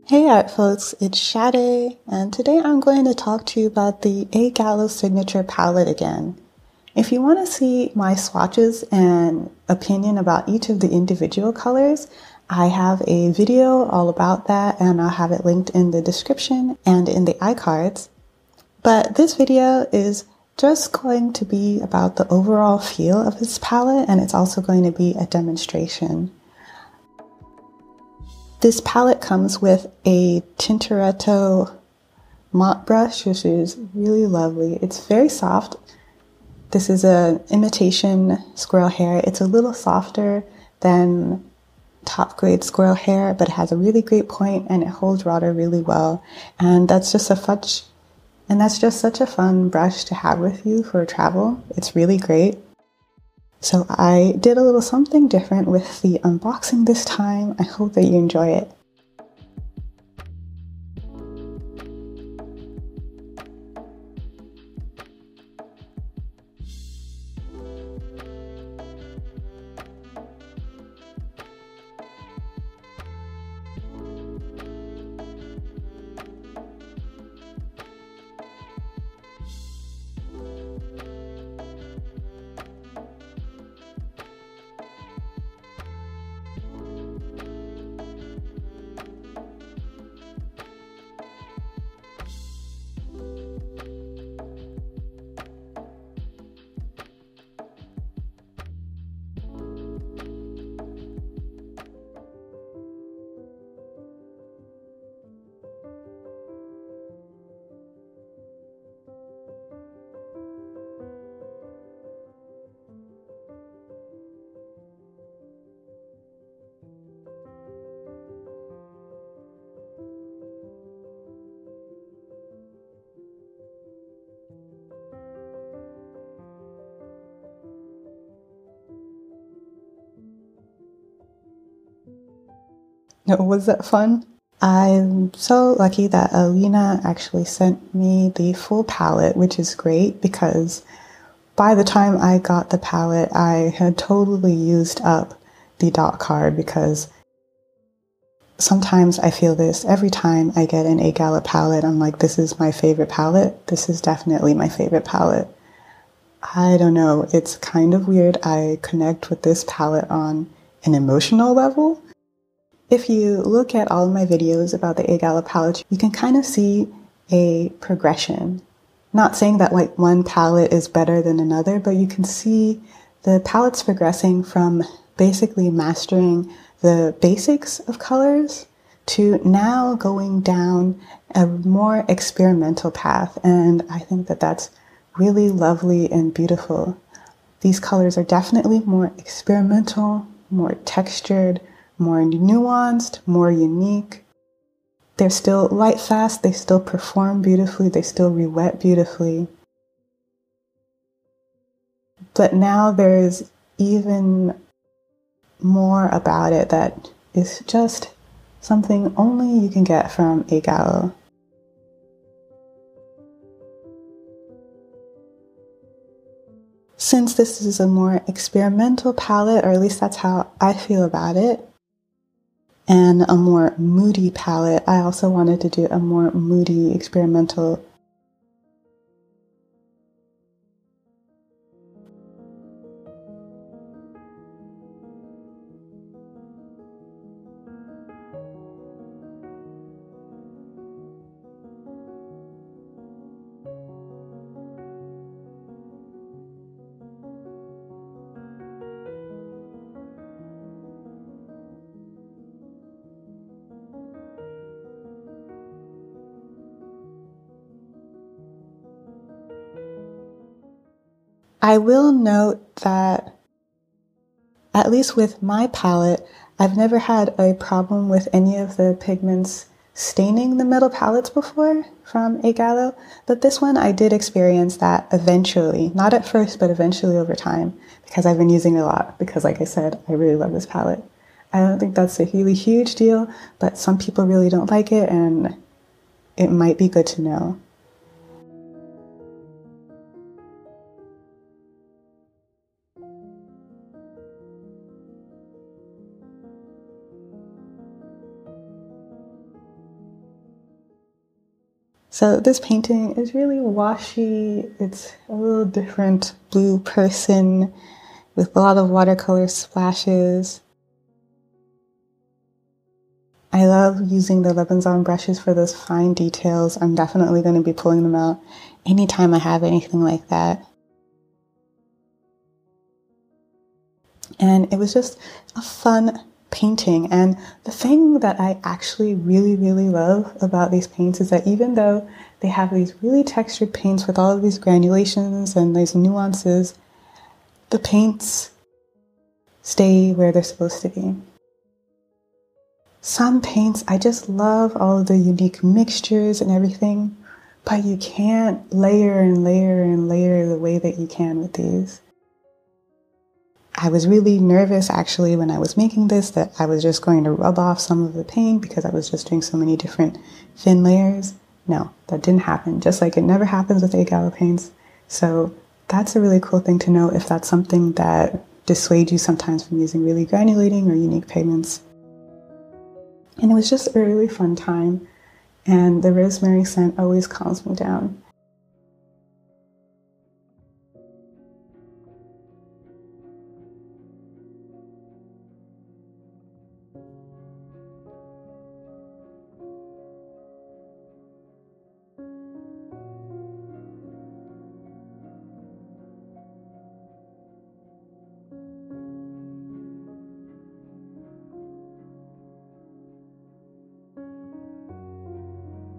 Hey art folks, it's Sadie, and today I'm going to talk to you about the Gallo signature palette again. If you want to see my swatches and opinion about each of the individual colors, I have a video all about that and I'll have it linked in the description and in the iCards. But this video is just going to be about the overall feel of this palette, and it's also going to be a demonstration. This palette comes with a Tintoretto mop brush, which is really lovely. It's very soft. This is an imitation squirrel hair. It's a little softer than top grade squirrel hair, but it has a really great point and it holds water really well. And that's just such a fun brush to have with you for travel. It's really great. So I did a little something different with the unboxing this time. I hope that you enjoy it. Was that fun? I'm so lucky that Alina actually sent me the full palette, which is great because by the time I got the palette, I had totally used up the dot card because sometimes I feel this every time I get an Gallo palette. I'm like, this is my favorite palette. This is definitely my favorite palette. I don't know. It's kind of weird. I connect with this palette on an emotional level. If you look at all of my videos about the Gallo palette, you can kind of see a progression. Not saying that like one palette is better than another, but you can see the palettes progressing from basically mastering the basics of colors to now going down a more experimental path. And I think that that's really lovely and beautiful. These colors are definitely more experimental, more textured, more nuanced, more unique. They're still light fast, they still perform beautifully, they still re-wet beautifully. But now there's even more about it that is just something only you can get from Gallo. Since this is a more experimental palette, or at least that's how I feel about it, and a more moody palette, I also wanted to do a more moody experimental. I will note that, at least with my palette, I've never had a problem with any of the pigments staining the metal palettes before from Gallo, but this one I did experience that eventually, not at first, but eventually over time, because I've been using it a lot, because like I said, I really love this palette. I don't think that's a really huge deal, but some people really don't like it, and it might be good to know. So this painting is really washy. It's a little different blue person with a lot of watercolor splashes. I love using the Lebanson brushes for those fine details. I'm definitely going to be pulling them out anytime I have anything like that. And it was just a fun painting. And the thing that I actually really, really love about these paints is that even though they have these really textured paints with all of these granulations and these nuances, the paints stay where they're supposed to be. Some paints, I just love all of the unique mixtures and everything, but you can't layer and layer and layer the way that you can with these. I was really nervous actually when I was making this that I was just going to rub off some of the paint because I was just doing so many different thin layers. No, that didn't happen, just like it never happens with Gallo paints. So that's a really cool thing to know if that's something that dissuades you sometimes from using really granulating or unique pigments. And it was just a really fun time, and the rosemary scent always calms me down.